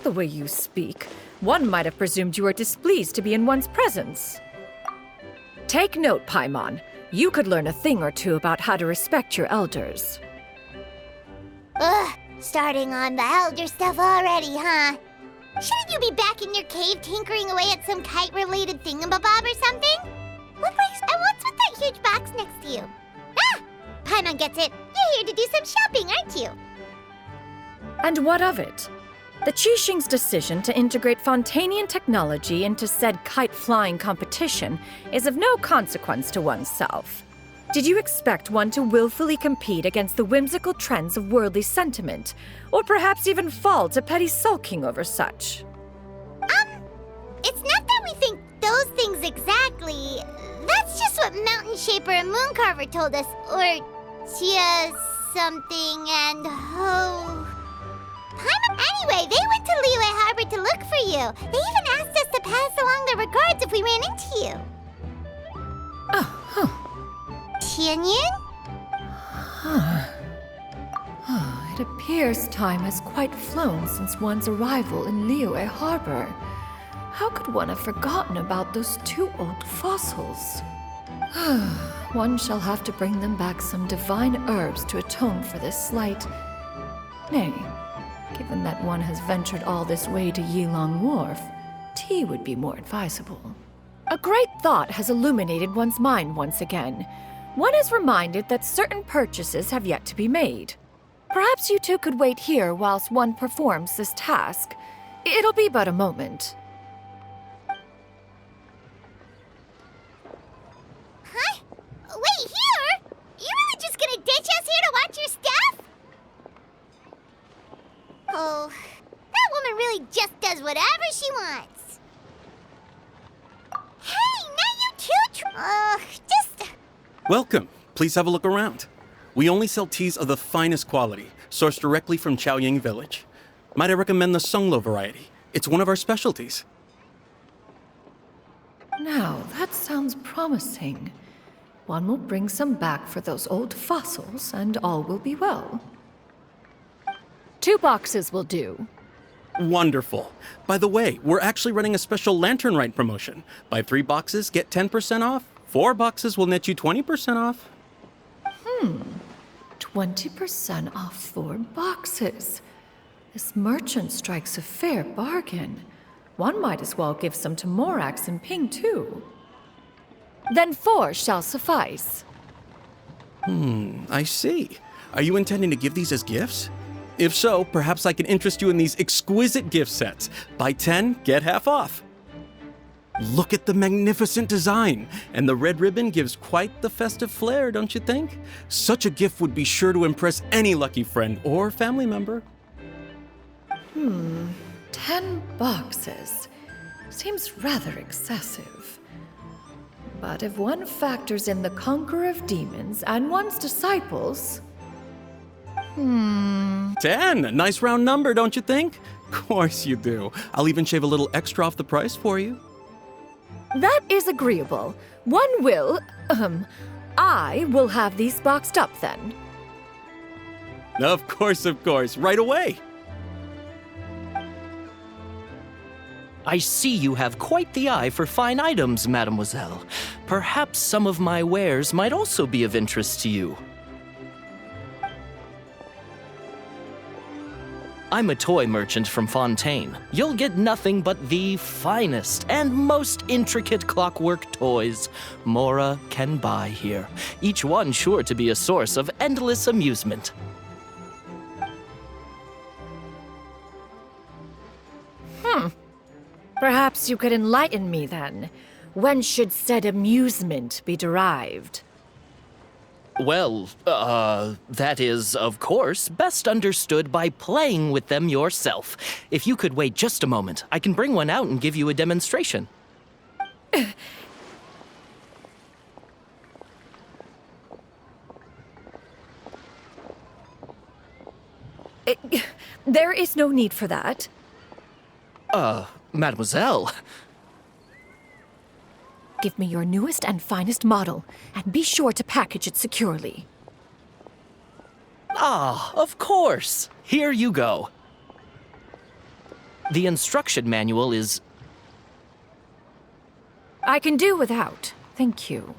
The way you speak, one might have presumed you were displeased to be in one's presence. Take note, Paimon. You could learn a thing or two about how to respect your elders. Ugh, starting on the elder stuff already, huh? Shouldn't you be back in your cave tinkering away at some kite-related thingamabob or something? And what's with that huge box next to you? Ah! Paimon gets it. You're here to do some shopping, aren't you? And what of it? The Qixing's decision to integrate Fontanian technology into said kite-flying competition is of no consequence to oneself. Did you expect one to willfully compete against the whimsical trends of worldly sentiment, or perhaps even fall to petty sulking over such? It's not that we think those things exactly. That's just what Mountain Shaper and Moon Carver told us, or Chia something and Ho. Anyway, they went to Liyue Harbor to look for you. They even asked us to pass along their regards if we ran into you. Tianyin? It appears time has quite flown since one's arrival in Liyue Harbor. How could one have forgotten about those two old fossils? One shall have to bring them back some divine herbs to atone for this slight. Nay, given that one has ventured all this way to Yilong Wharf, tea would be more advisable. A great thought has illuminated one's mind once again. One is reminded that certain purchases have yet to be made. Perhaps you two could wait here whilst one performs this task. It'll be but a moment. Huh? Wait, here? You really just gonna ditch us here to watch your stuff? Oh, that woman really just does whatever she wants. Hey, now you two Welcome. Please have a look around. We only sell teas of the finest quality, sourced directly from Chaoying Village. Might I recommend the Songlo variety? It's one of our specialties. Now, that sounds promising. One will bring some back for those old fossils, and all will be well. 2 boxes will do. Wonderful. By the way, we're actually running a special Lantern Rite promotion. Buy 3 boxes, get 10% off. 4 boxes will net you 20% off. 20% off 4 boxes. This merchant strikes a fair bargain. One might as well give some to Morax and Ping, too. Then 4 shall suffice. I see. Are you intending to give these as gifts? If so, perhaps I can interest you in these exquisite gift sets. Buy 10, get half off. Look at the magnificent design, and the red ribbon gives quite the festive flair, don't you think? Such a gift would be sure to impress any lucky friend or family member. 10 boxes. Seems rather excessive. But if one factors in the Conqueror of Demons and one's disciples... 10! A nice round number, don't you think? Of course you do. I'll even shave a little extra off the price for you. That is agreeable. I will have these boxed up then. Of course, right away. I see you have quite the eye for fine items, mademoiselle. Perhaps some of my wares might also be of interest to you. I'm a toy merchant from Fontaine. You'll get nothing but the finest and most intricate clockwork toys Mora can buy here, each one sure to be a source of endless amusement. Perhaps you could enlighten me then. When should said amusement be derived? Well, that is, of course, best understood by playing with them yourself. If you could wait just a moment, I can bring one out and give you a demonstration. There is no need for that. Mademoiselle. Give me your newest and finest model, and be sure to package it securely. Ah, of course. Here you go. The instruction manual is... I can do without, thank you.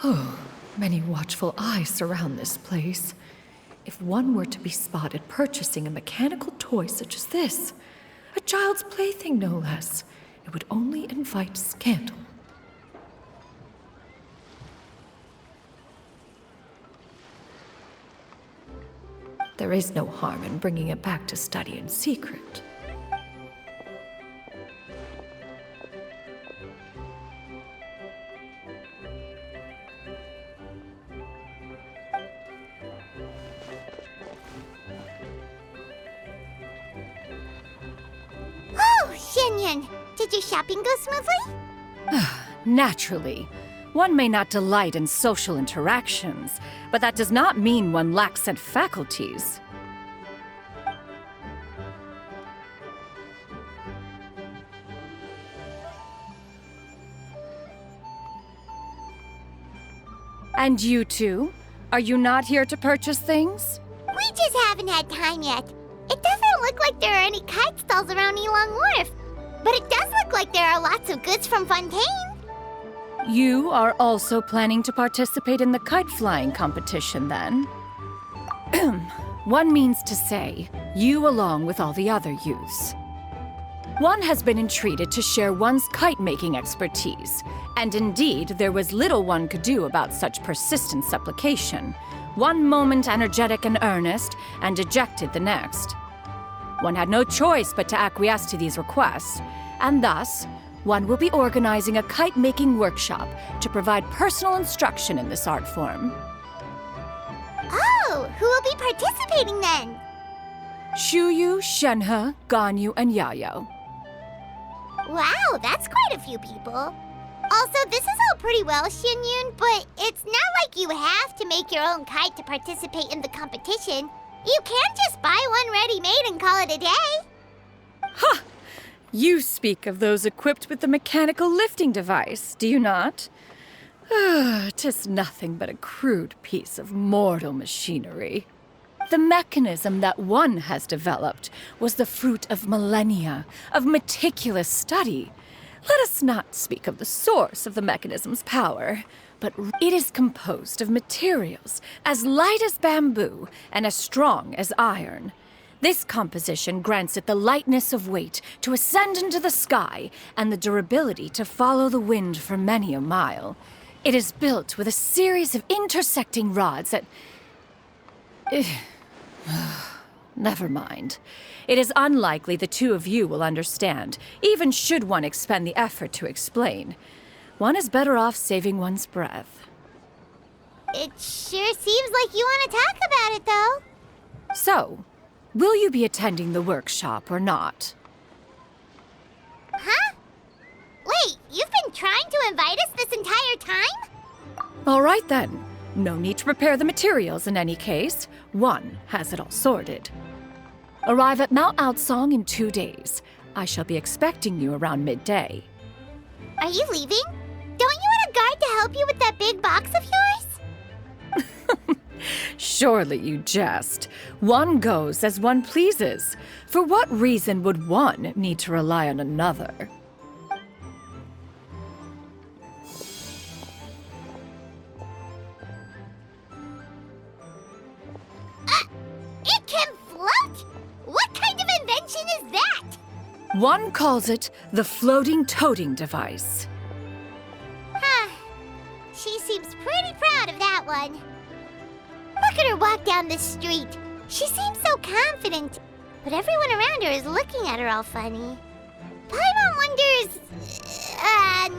Oh, many watchful eyes surround this place. If one were to be spotted purchasing a mechanical toy such as this, a child's plaything no less, it would only invite scandal. There is no harm in bringing it back to study in secret. Oh, Xianyun, did your shopping go smoothly? Naturally. One may not delight in social interactions, but that does not mean one lacks said faculties. And you two? Are you not here to purchase things? We just haven't had time yet. It doesn't look like there are any kite stalls around Elong Wharf, but it does look like there are lots of goods from Fontaine. You are also planning to participate in the kite flying competition, then? One means to say, you along with all the other youths. One has been entreated to share one's kite-making expertise, and indeed, there was little one could do about such persistent supplication. One moment energetic and earnest, and dejected the next. One had no choice but to acquiesce to these requests, and thus, one will be organizing a kite-making workshop to provide personal instruction in this art form. Oh, who will be participating then? Shuyu, Shenhe, Ganyu, and Yayo. Wow, that's quite a few people. Also, this is all pretty well, Xianyun, but it's not like you have to make your own kite to participate in the competition. You can just buy one ready-made and call it a day. Ha! You speak of those equipped with the mechanical lifting device, do you not? 'Tis nothing but a crude piece of mortal machinery. The mechanism that one has developed was the fruit of millennia of meticulous study. Let us not speak of the source of the mechanism's power, but it is composed of materials as light as bamboo and as strong as iron. This composition grants it the lightness of weight to ascend into the sky and the durability to follow the wind for many a mile. It is built with a series of intersecting rods that... Never mind. It is unlikely the two of you will understand, even should one expend the effort to explain. One is better off saving one's breath. It sure seems like you want to talk about it, though. So, will you be attending the workshop or not? Huh? Wait, you've been trying to invite us this entire time? All right then. No need to prepare the materials in any case. One has it all sorted. Arrive at Mount Outsong in 2 days. I shall be expecting you around midday. Are you leaving? Don't you want a guard to help you with that big box of yours? Surely you jest. One goes as one pleases. For what reason would one need to rely on another? It can float? What kind of invention is that? One calls it the floating toting device. Huh. She seems pretty proud of that one. Look at her walk down the street. She seems so confident, but everyone around her is looking at her all funny. Paimon wonders...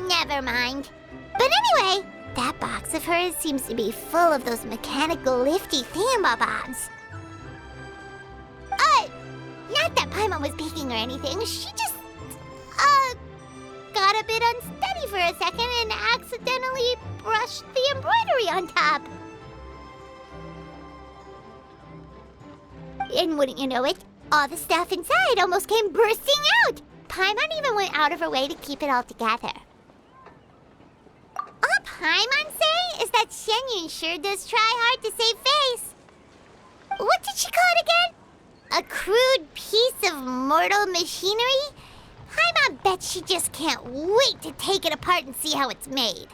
never mind. But anyway, that box of hers seems to be full of those mechanical lifty thingamabobs. Not that Paimon was peeking or anything. She just, got a bit unsteady for a second and accidentally brushed the embroidery on top. And wouldn't you know it, all the stuff inside almost came bursting out. Paimon even went out of her way to keep it all together. All Paimon say is that Xianyun sure does try hard to save face. What did she call it again? A crude piece of mortal machinery? Paimon bets she just can't wait to take it apart and see how it's made.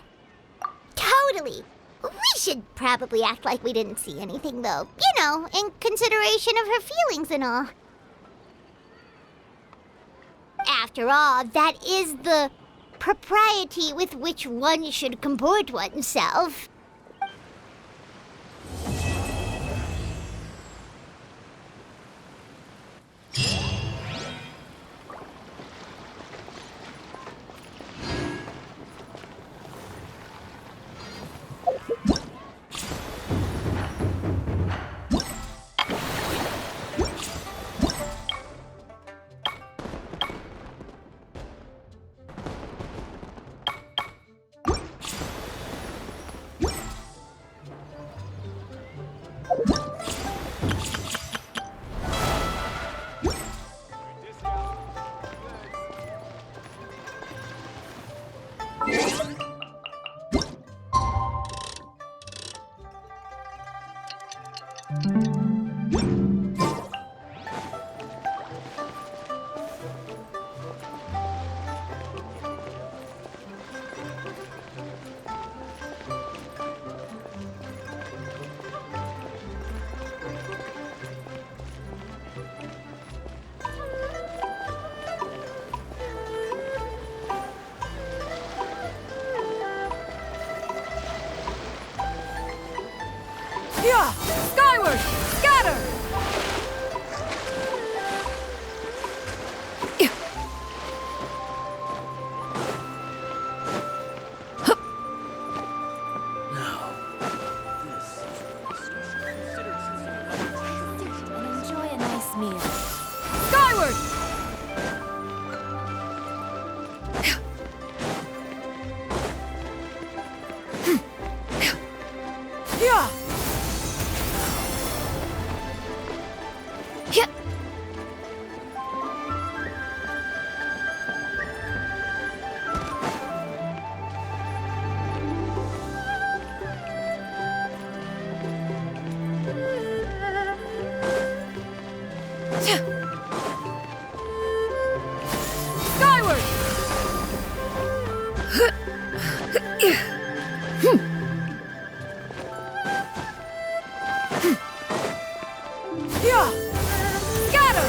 Totally. We should probably act like we didn't see anything, though. You know, in consideration of her feelings and all. After all, that is the propriety with which one should comport oneself. Yeah! Skyward! Scatter! Enjoy a nice meal. Skyward! Yeah! Yeah! Skyward! Yeah! Scatter!